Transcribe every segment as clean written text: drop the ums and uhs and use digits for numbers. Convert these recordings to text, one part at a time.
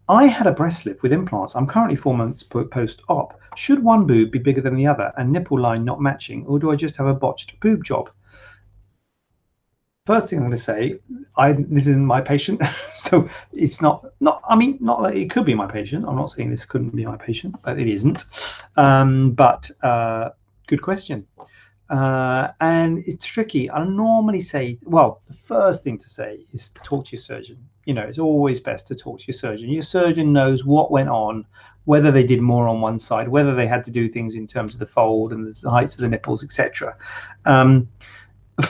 I had a breast lift with implants. I'm currently 4 months post-op. Should one boob be bigger than the other and nipple line not matching, or do I just have a botched boob job? First thing I'm going to say, this isn't my patient, so it's not. I mean, not that it could be my patient. I'm not saying this couldn't be my patient, but it isn't. But good question. And it's tricky. I normally say, well, the first thing to say is talk to your surgeon. You know, it's always best to talk to your surgeon. Your surgeon knows what went on, whether they did more on one side, whether they had to do things in terms of the fold and the heights of the nipples, etc.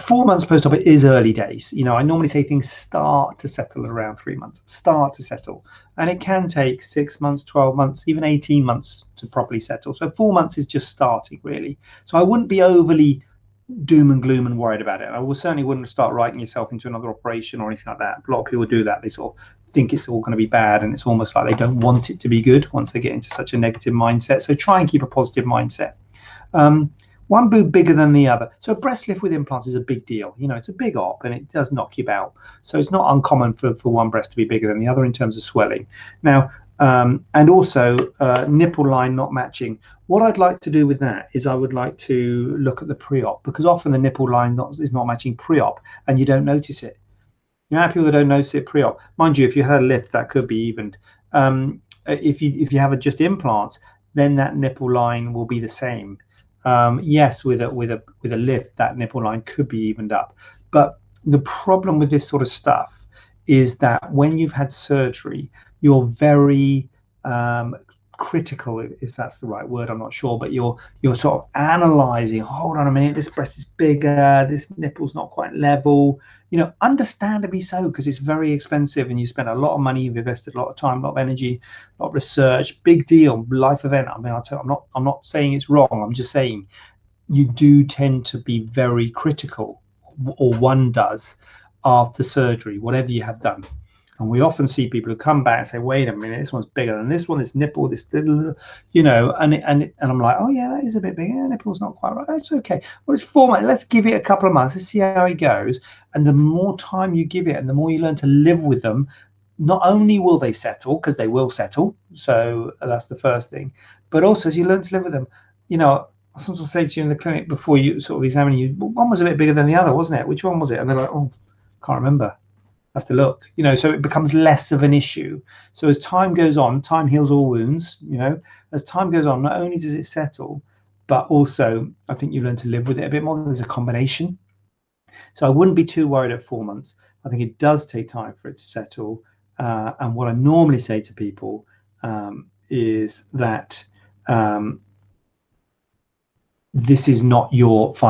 4 months post-op is early days. You know, I normally say things start to settle around 3 months, start to settle. And it can take 6 months, 12 months, even 18 months to properly settle. So 4 months is just starting, really. So I wouldn't be overly doom and gloom and worried about it. I certainly wouldn't start writing yourself into another operation or anything like that. A lot of people do that. They sort of think it's all going to be bad, and it's almost like they don't want it to be good once they get into such a negative mindset. So try and keep a positive mindset. One boob bigger than the other. So a breast lift with implants is a big deal. You know, it's a big op and it does knock you out. So it's not uncommon for one breast to be bigger than the other in terms of swelling. Now, and also nipple line not matching. What I'd like to do with that is I would like to look at the pre-op, because often the nipple line is not matching pre-op and you don't notice it. You know, people that don't notice it pre-op. Mind you, if you had a lift, that could be evened. If you have just implants, then that nipple line will be the same. Yes, with a lift, that nipple line could be evened up. But the problem with this sort of stuff is that when you've had surgery, you're very critical, if that's the right word, I'm not sure, but you're sort of analyzing, hold on a minute, this breast is bigger, this nipple's not quite level, you know, understandably so, because it's very expensive and you spend a lot of money, you've invested a lot of time, a lot of energy, a lot of research, big deal, life event. I mean, I'm not saying it's wrong, I'm just saying you do tend to be very critical, or one does, after surgery, whatever you have done. And we often see people who come back and say, wait a minute, this one's bigger than this one, this nipple, this little, you know, and I'm like, oh yeah, that is a bit bigger. Nipple's not quite right. That's okay. Well, it's 4 months. Let's give it a couple of months. Let's see how it goes. And the more time you give it and the more you learn to live with them, not only will they settle, because they will settle. So that's the first thing. But also as you learn to live with them, you know, I sometimes say to you in the clinic before you sort of examine you, one was a bit bigger than the other, wasn't it? Which one was it? And they're like, oh, can't remember. Have to look, you know, so it becomes less of an issue. So as time goes on, time heals all wounds, you know, as time goes on, not only does it settle, but also I think you learn to live with it a bit more. There's a combination. So I wouldn't be too worried at 4 months. I think it does take time for it to settle. And what I normally say to people is that this is not your final